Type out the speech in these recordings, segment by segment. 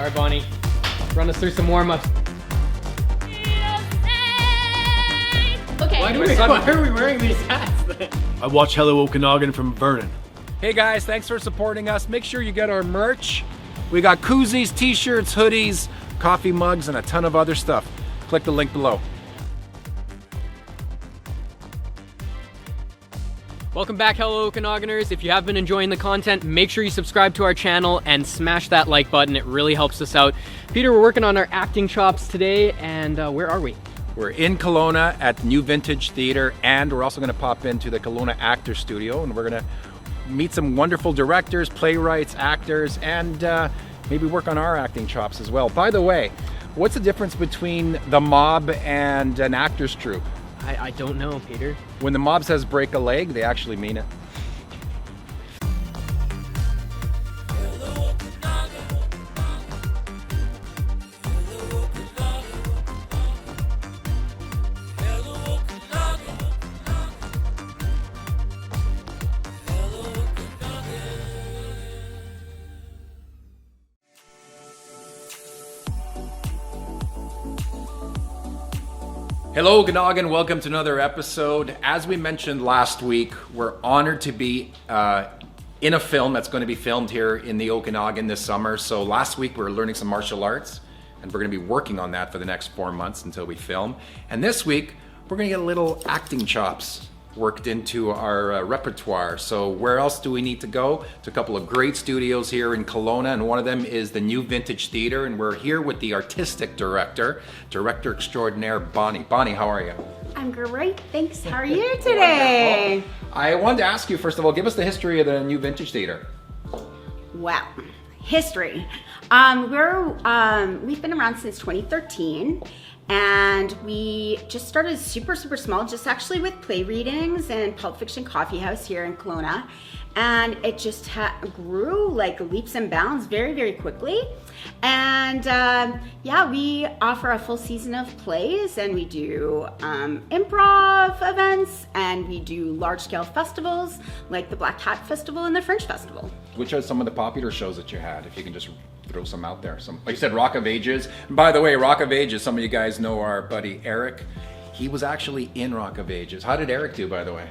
All right, Bonnie, run us through some warm-ups. Okay. Why are we wearing these hats then? I watch Hello Okanagan from Vernon. Hey guys, thanks for supporting us. Make sure you get our merch. We got koozies, t-shirts, hoodies, coffee mugs, and a ton of other stuff. Click the link below. Welcome back, Hello Okanaganers. If you have been enjoying the content, make sure you subscribe to our channel and smash that like button. It really helps us out. Peter, we're working on our acting chops today, and where are we? We're in Kelowna at New Vintage Theatre, and we're also going to pop into the Kelowna Actor Studio, and we're going to meet some wonderful directors, playwrights, actors, and maybe work on our acting chops as well. By the way, what's the difference between the mob and an actor's troupe? I don't know, Peter. When the mob says break a leg, they actually mean it. Hello Okanagan, welcome to another episode. As we mentioned last week, we're honored to be in a film that's going to be filmed here in the Okanagan this summer. So last week we were learning some martial arts, and we're going to be working on that for the next 4 months until we film. And this week we're going to get a little acting chops worked into our repertoire. So where else do we need to go? To a couple of great studios here in Kelowna, and one of them is the New Vintage Theatre, and we're here with the artistic director extraordinaire, Bonnie. Bonnie, how are you? I'm great, thanks. How are you today? Wonderful. I wanted to ask you, first of all, give us the history of the New Vintage Theatre. Wow, history. We've been around since 2013. And we just started super small, just actually with play readings and Pulp Fiction Coffee House here in Kelowna. And it just grew like leaps and bounds very quickly. And yeah, we offer a full season of plays, and we do improv events, and we do large scale festivals like the Black Hat Festival and the Fringe Festival. Which are some of the popular shows that you had, if you can just throw some out there? Some, like you said, Rock of Ages. And by the way, Rock of Ages, some of you guys know our buddy Eric. He was actually in Rock of Ages. How did Eric do, by the way?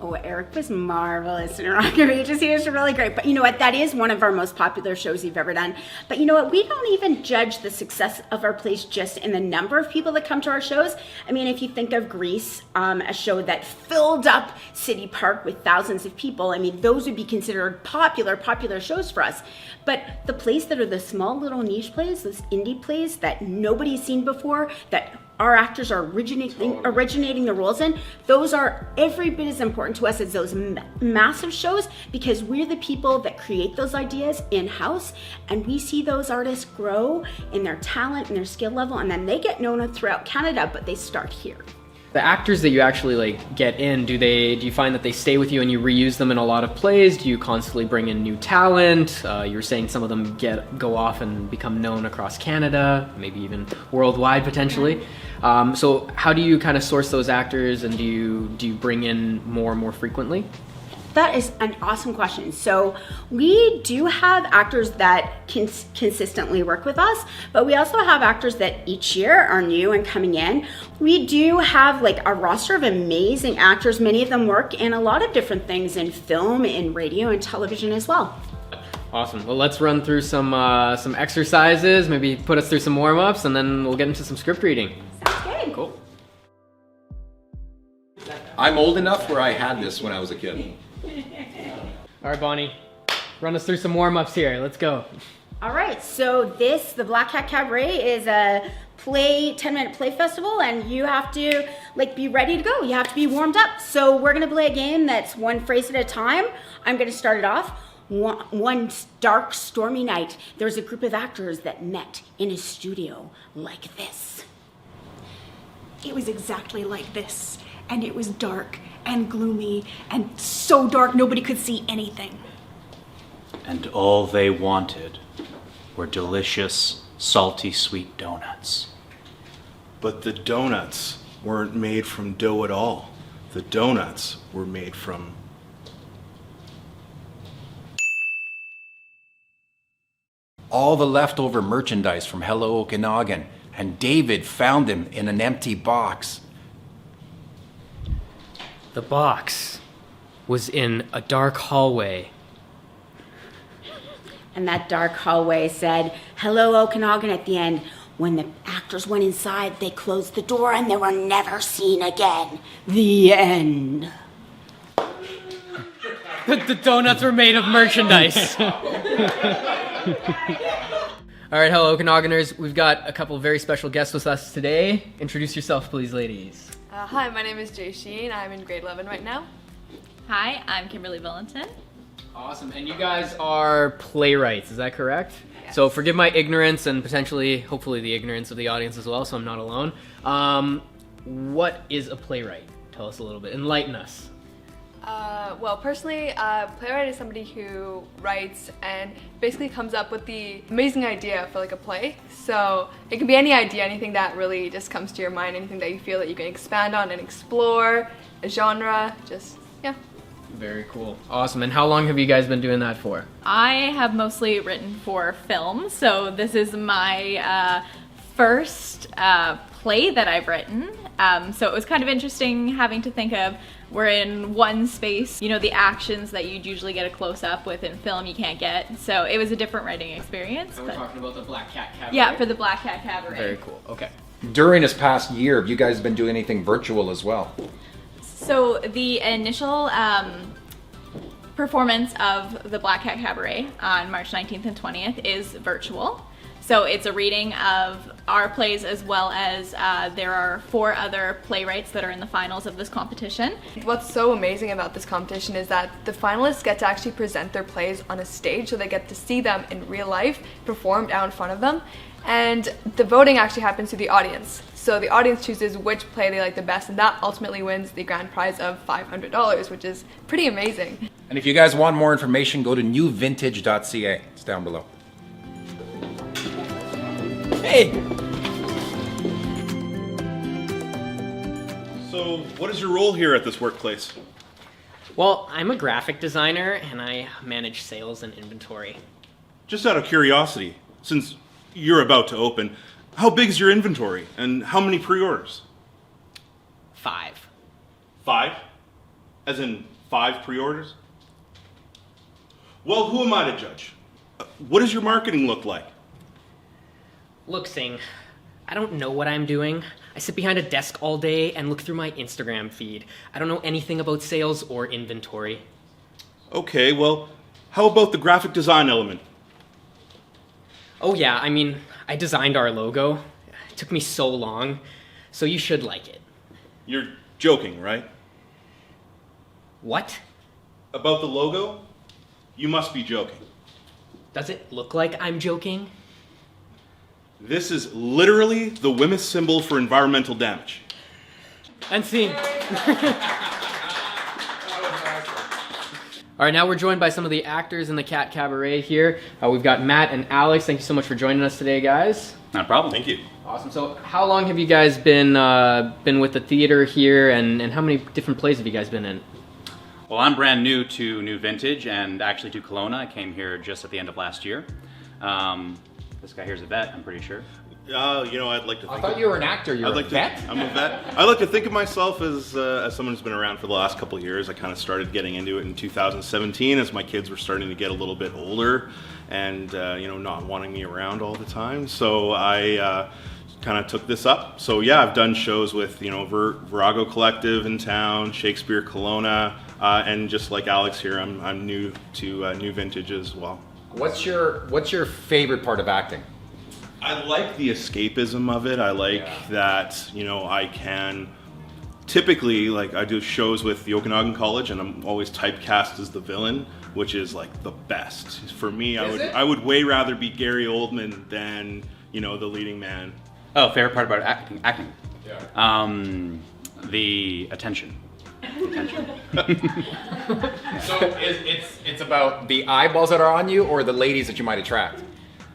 Oh, Eric was marvelous in Rock of Ages. He was really great. But you know what? That is one of our most popular shows we've ever done. But you know what? We don't even judge the success of our plays just in the number of people that come to our shows. I mean, if you think of Grease, a show that filled up City Park with thousands of people, I mean, those would be considered popular shows for us. But the plays that are the small little niche plays, those indie plays that nobody's seen before, that our actors are originating the roles in, those are every bit as important to us as those massive shows, because we're the people that create those ideas in-house, and we see those artists grow in their talent and their skill level, and then they get known throughout Canada, but they start here. The actors that you actually get in, do you find that they stay with you and you reuse them in a lot of plays? Do you constantly bring in new talent? You're saying some of them go off and become known across Canada, maybe even worldwide potentially. So how do you kind of source those actors, and do you bring in more and more frequently? That is an awesome question. So we do have actors that consistently work with us, but we also have actors that each year are new and coming in. We do have like a roster of amazing actors. Many of them work in a lot of different things, in film, in radio, and television as well. Awesome. Well, let's run through some exercises, maybe put us through some warm-ups, and then we'll get into some script reading. Sounds good. Cool. I'm old enough where I had this when I was a kid. All right, Bonnie, run us through some warm-ups here. Let's go. All right, so the Black Hat Cabaret is a 10-minute play festival, and you have to be ready to go. You have to be warmed up. So we're gonna play a game that's one phrase at a time. I'm gonna start it off. One dark, stormy night, there was a group of actors that met in a studio like this. It was exactly like this, and it was dark and gloomy and so dark nobody could see anything. And all they wanted were delicious, salty, sweet donuts. But the donuts weren't made from dough at all. The donuts were made from all the leftover merchandise from Hello Okanagan, and David found him in an empty box. The box was in a dark hallway. And that dark hallway said, "Hello Okanagan" at the end. When the actors went inside, they closed the door and they were never seen again. The end. The donuts were made of merchandise. All right, hello Okanaganers. We've got a couple of very special guests with us today. Introduce yourself, please, ladies. Hi, my name is Jay Sheen. I'm in grade 11 right now. Hi, I'm Kimberly Valentin. Awesome, and you guys are playwrights, is that correct? Yes. So forgive my ignorance and potentially, hopefully the ignorance of the audience as well, so I'm not alone. What is a playwright? Tell us a little bit, enlighten us. Well, personally, a playwright is somebody who writes and basically comes up with the amazing idea for like a play. So it can be any idea, anything that really just comes to your mind, anything that you feel that you can expand on and explore, a genre, yeah. Very cool. Awesome, and how long have you guys been doing that for? I have mostly written for film, so this is my first play that I've written. So it was kind of interesting having to think of, we're in one space, you know, the actions that you'd usually get a close-up with in film you can't get. So it was a different writing experience. And we're talking about the Black Cat Cabaret? Yeah, for the Black Cat Cabaret. Very cool, okay. During this past year, have you guys been doing anything virtual as well? So the initial performance of the Black Cat Cabaret on March 19th and 20th is virtual. So it's a reading of our plays, as well as there are 4 other playwrights that are in the finals of this competition. What's so amazing about this competition is that the finalists get to actually present their plays on a stage, so they get to see them in real life, performed out in front of them. And the voting actually happens to the audience. So the audience chooses which play they like the best, and that ultimately wins the grand prize of $500, which is pretty amazing. And if you guys want more information, go to newvintage.ca. It's down below. Hey! So, what is your role here at this workplace? Well, I'm a graphic designer and I manage sales and inventory. Just out of curiosity, since you're about to open, how big is your inventory and how many pre-orders? 5. 5? As in 5 pre-orders? Well, who am I to judge? What does your marketing look like? Look, Singh, I don't know what I'm doing. I sit behind a desk all day and look through my Instagram feed. I don't know anything about sales or inventory. Okay, well, how about the graphic design element? Oh yeah, I mean, I designed our logo. It took me so long, so you should like it. You're joking, right? What? About the logo? You must be joking. Does it look like I'm joking? This is literally the Wemyss symbol for environmental damage. And scene. All right, now we're joined by some of the actors in the Cat Cabaret here. We've got Matt and Alex. Thank you so much for joining us today, guys. Not a problem. Thank you. Awesome. So how long have you guys been with the theater here, and how many different plays have you guys been in? Well, I'm brand new to New Vintage and actually to Kelowna. I came here just at the end of last year. This guy here's a vet, I'm pretty sure. You know, I'd like to think I thought you were an actor. You're a vet? I'm a vet. I like to think of myself as someone who's been around for the last couple of years. I kind of started getting into it in 2017 as my kids were starting to get a little bit older and, not wanting me around all the time. So I kind of took this up. So yeah, I've done shows with, Virago Collective in town, Shakespeare Kelowna, and just like Alex here, I'm new to New Vintage as well. What's your favorite part of acting? I like the escapism of it. I like that, I can typically, I do shows with the Okanagan College and I'm always typecast as the villain, which is like the best. For me, I would way rather be Gary Oldman than, the leading man. Oh, favorite part about acting? Yeah. The attention. So it's about the eyeballs that are on you or the ladies that you might attract?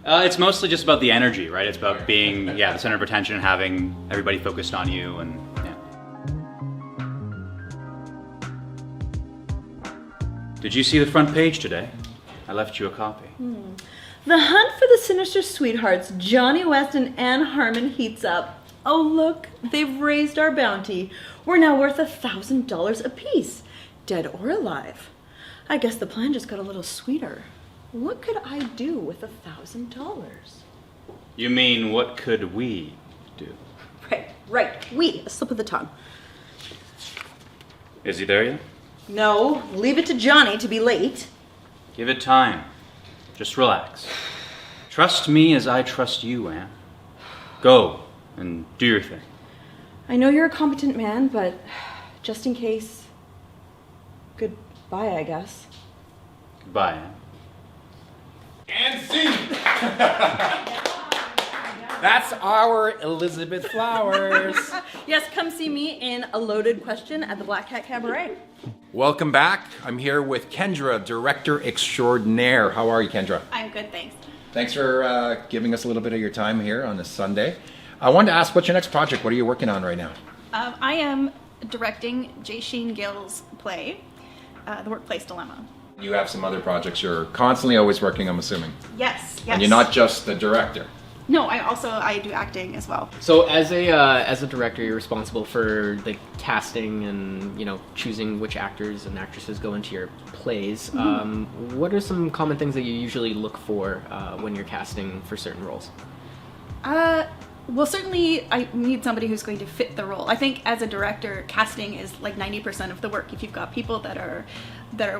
It's mostly just about the energy, right? It's about being, the center of attention, having everybody focused on you, and Did you see the front page today? I left you a copy. The hunt for the sinister sweethearts, Johnny West and Anne Harmon, heats up. Oh look, they've raised our bounty. We're now worth $1,000 apiece, dead or alive. I guess the plan just got a little sweeter. What could I do with $1,000? You mean, what could we do? Right, we, a slip of the tongue. Is he there yet? No, leave it to Johnny to be late. Give it time. Just relax. Trust me as I trust you, Anne. Go and do your thing. I know you're a competent man, but just in case, goodbye, I guess. Goodbye, Anne. And scene! That's our Elizabeth Flowers. Yes, come see me in A Loaded Question at the Black Cat Cabaret. Welcome back. I'm here with Kendra, director extraordinaire. How are you, Kendra? I'm good, thanks. Thanks for giving us a little bit of your time here on this Sunday. I wanted to ask, what's your next project? What are you working on right now? I am directing J. Sheen Gill's play, The Workplace Dilemma. You have some other projects you're constantly always working, I'm assuming. Yes. And you're not just the director. No, I do acting as well. So as a director, you're responsible for the casting and, you know, choosing which actors and actresses go into your plays. Mm-hmm. What are some common things that you usually look for when you're casting for certain roles? Well, certainly I need somebody who's going to fit the role. I think as a director, casting is like 90% of the work. If you've got people that are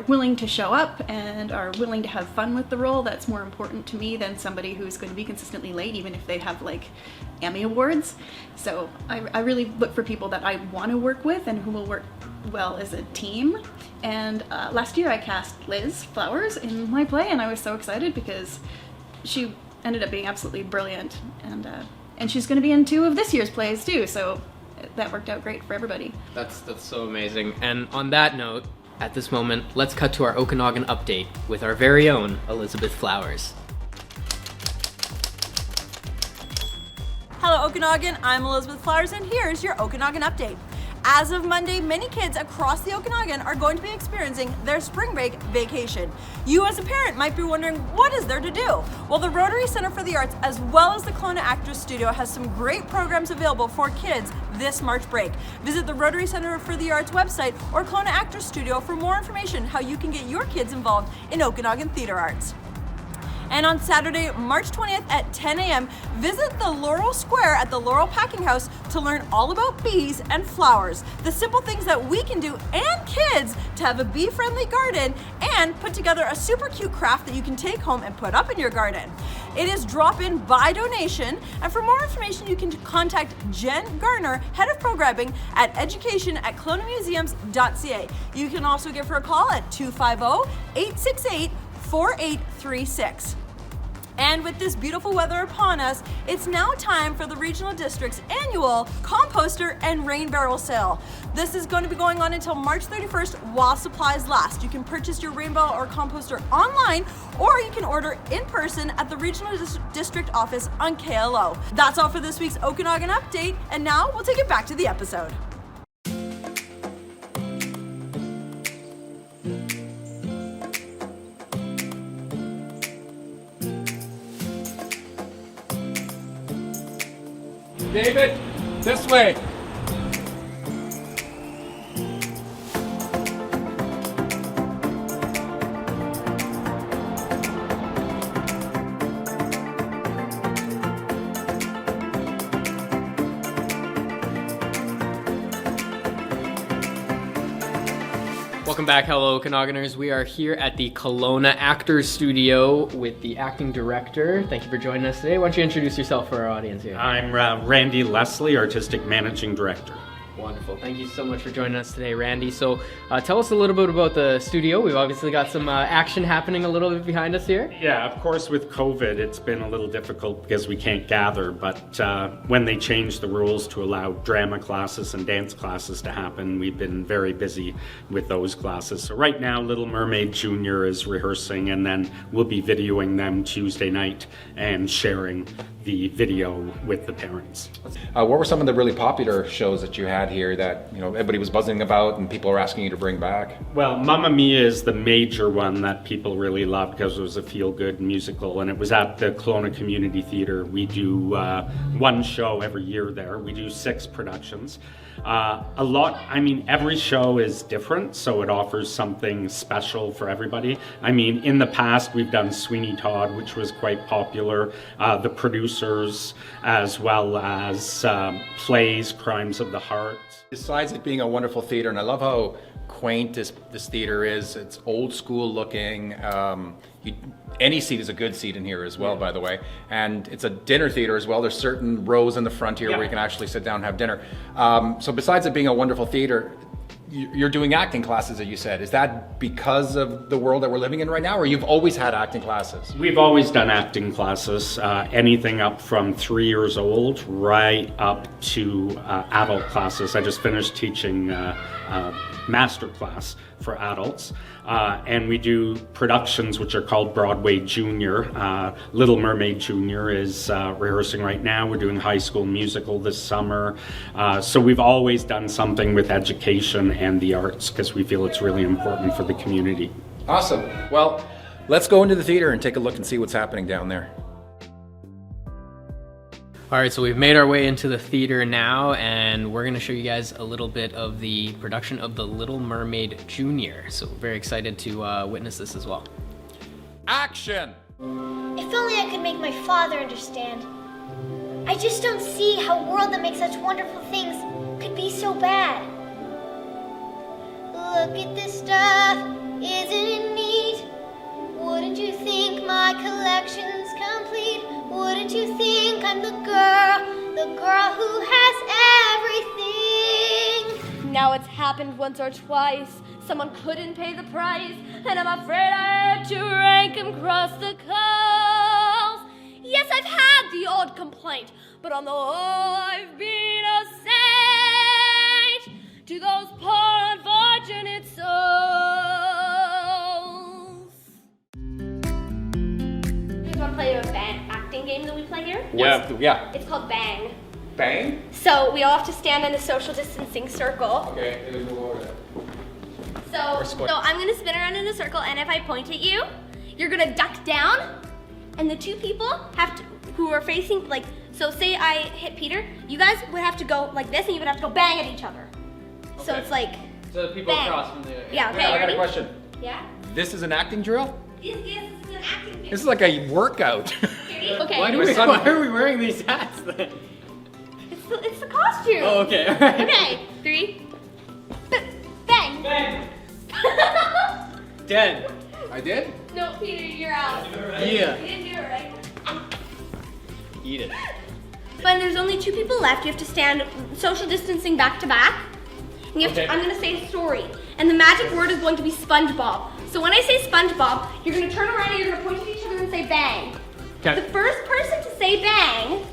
willing to show up and are willing to have fun with the role, that's more important to me than somebody who's going to be consistently late, even if they have like Emmy Awards. So I really look for people that I want to work with and who will work well as a team. And last year I cast Liz Flowers in my play, and I was so excited because she ended up being absolutely brilliant. And she's going to be in 2 of this year's plays too, so that worked out great for everybody. That's so amazing. And on that note, at this moment, let's cut to our Okanagan update with our very own Elizabeth Flowers. Hello Okanagan, I'm Elizabeth Flowers, and here's your Okanagan update. As of Monday, many kids across the Okanagan are going to be experiencing their spring break vacation. You as a parent might be wondering, what is there to do? Well, the Rotary Center for the Arts, as well as the Kelowna Actors Studio, has some great programs available for kids this March break. Visit the Rotary Center for the Arts website or Kelowna Actors Studio for more information how you can get your kids involved in Okanagan theater arts. And on Saturday, March 20th at 10 a.m., visit the Laurel Square at the Laurel Packing House to learn all about bees and flowers, the simple things that we can do and kids to have a bee-friendly garden and put together a super cute craft that you can take home and put up in your garden. It is drop-in by donation, and for more information, you can contact Jen Garner, Head of Programming at education@kelownamuseums.ca. You can also give her a call at 250-868-4836. And with this beautiful weather upon us, it's now time for the Regional District's annual composter and rain barrel sale. This is going to be going on until March 31st while supplies last. You can purchase your rain barrel or composter online, or you can order in person at the Regional District office on KLO. That's all for this week's Okanagan Update, and now we'll take it back to the episode. David, this way. Welcome back, hello Okanaganers. We are here at the Kelowna Actors Studio with the acting director. Thank you for joining us today. Why don't you introduce yourself for our audience here? I'm Randy Leslie, Artistic Managing Director. Wonderful. Thank you so much for joining us today, Randy. So tell us a little bit about the studio. We've obviously got some action happening a little bit behind us here. Yeah, of course with COVID it's been a little difficult because we can't gather, but when they changed the rules to allow drama classes and dance classes to happen, we've been very busy with those classes. So right now Little Mermaid Junior is rehearsing, and then we'll be videoing them Tuesday night and sharing the video with the parents. What were some of the really popular shows that you had here that everybody was buzzing about and people were asking you to bring back? Well, Mamma Mia is the major one that people really love because it was a feel-good musical, and it was at the Kelowna Community Theatre. We do one show every year there. We do 6 productions. Every show is different, so it offers something special for everybody. In the past, we've done Sweeney Todd, which was quite popular, The Producers, as well as plays, Crimes of the Heart. Besides it being a wonderful theater, and I love how quaint this theater is, it's old school looking. Any seat is a good seat in here as well, by the way. And it's a dinner theater as well. There's certain rows in the front here where you can actually sit down and have dinner. So besides it being a wonderful theater, you're doing acting classes, as you said. Is that because of the world that we're living in right now, or you've always had acting classes? We've always done acting classes, anything up from 3 years old right up to adult classes. I just finished teaching master class for adults, and we do productions which are called Broadway Junior. Little Mermaid Junior is rehearsing right now. We're doing High School Musical this summer. So we've always done something with education and the arts because we feel it's really important for the community. Awesome. Well, let's go into the theater and take a look and see what's happening down there. All right, so we've made our way into the theater now, and we're going to show you guys a little bit of the production of The Little Mermaid Junior. So very excited to witness this as well. Action! If only I could make my father understand. I just don't see how a world that makes such wonderful things could be so bad. Look at this stuff, isn't it neat? Wouldn't you think my collection's complete? Wouldn't you think I'm the girl who has everything? Now it's happened once or twice. Someone couldn't pay the price, and I'm afraid I had to rank 'em across the coast. Yes, I've had the odd complaint, but on the whole, I've been a saint to those poor unfortunate souls. You want to play a acting game that we play here? Yeah. It's called Bang. Bang? So we all have to stand in a social distancing circle. Okay, So I'm gonna spin around in a circle, and if I point at you, you're gonna duck down, and the 2 people who are facing, so say I hit Peter, you guys would have to go like this, and you would have to go bang at each other. Okay. So it's like so the people bang. across from the Yeah. Okay. I got ready? a question. Yeah. This is an acting drill? Yes, this is an acting game. This is like a workout. Okay. Why are we wearing these hats then? It's the costume. Oh, okay. All right. Okay. 3. Bang. Bang. Dead. I did? No, Peter, you're out. Yeah. You didn't do it right. Eat it. But there's only 2 people left. You have to stand social distancing back to back. And you have Okay. I'm gonna say a story, and the magic word is going to be SpongeBob. So when I say SpongeBob, you're gonna turn around and you're gonna point at each other and say bang. Okay. The first person to say bang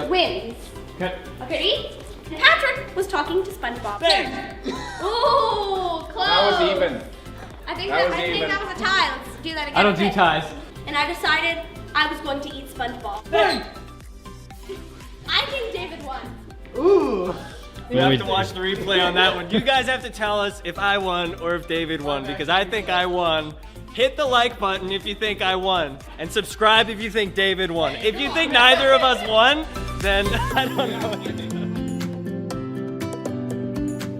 wins. Okay. Okay? Patrick was talking to SpongeBob. Bang. Ooh, close. That was even. I think That that was was even. a tie. Let's do that again. I don't do Okay. ties. And I decided I was going to eat SpongeBob. Bang. I think David won. Ooh. We have to watch the replay on that one. You guys have to tell us if I won or if David won, because I think I won. Hit the like button if you think I won, and subscribe if you think David won. If you think neither of us won, then I don't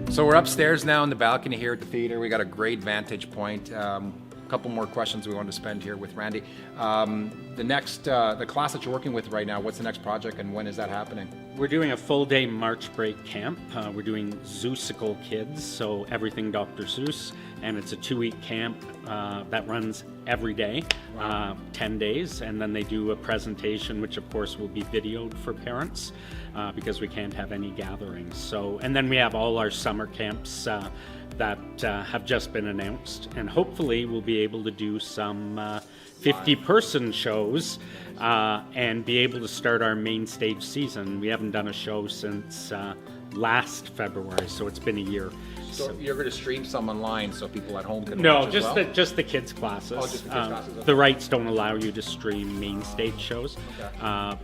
know. So we're upstairs now in the balcony here at the theater. We got a great vantage point. A couple more questions we wanted to spend here with Randy. The class that you're working with right now, what's the next project and when is that happening? We're doing a full-day March break camp. We're doing Zeusical Kids, so everything Dr. Seuss, and it's a 2-week camp that runs every day, 10 days, and then they do a presentation, which of course will be videoed for parents because we can't have any gatherings. So, and then we have all our summer camps that have just been announced, and hopefully we'll be able to do some 50-person shows and be able to start our main stage season. We haven't done a show since last February, so it's been a year. So you're going to stream some online so people at home can No, watch as well? just the kids' classes. Oh, just the kids' classes, okay. The rights don't allow you to stream main stage shows.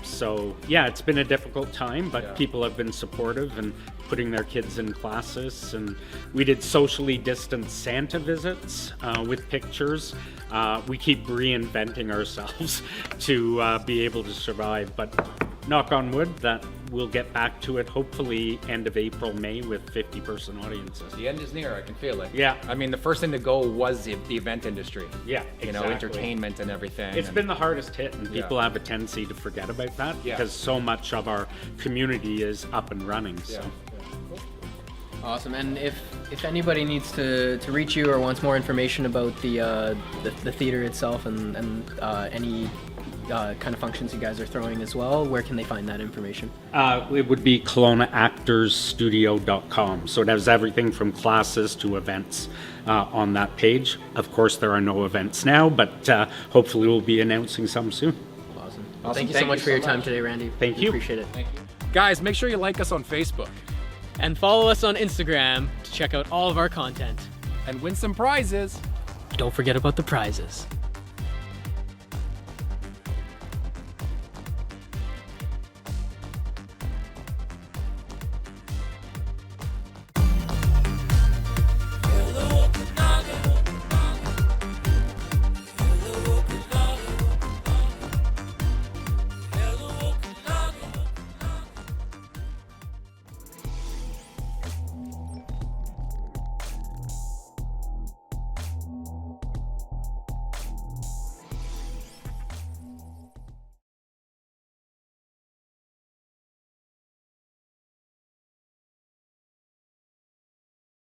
So yeah, it's been a difficult time, but people have been supportive and putting their kids in classes. And we did socially distanced Santa visits with pictures. We keep reinventing ourselves to be able to survive, but knock on wood that we'll get back to it hopefully end of April, May with 50-person audiences. The end is near, I can feel it. Yeah. I mean, the first thing to go was the event industry. Yeah, You know, exactly. entertainment and everything. It's been the hardest hit, and people have a tendency to forget about that because so much of our community is up and running. So. Awesome. And if anybody needs to reach you or wants more information about the theater itself and any kind of functions you guys are throwing as well, where can they find that information? It would be KelownaActorsStudio.com. So it has everything from classes to events on that page. Of course, there are no events now, but hopefully we'll be announcing some soon. Awesome. Well, thank you so much for your time today, Randy. Thank you. Appreciate it. Thank you. Guys, make sure you like us on Facebook. And follow us on Instagram to check out all of our content. And win some prizes. Don't forget about the prizes.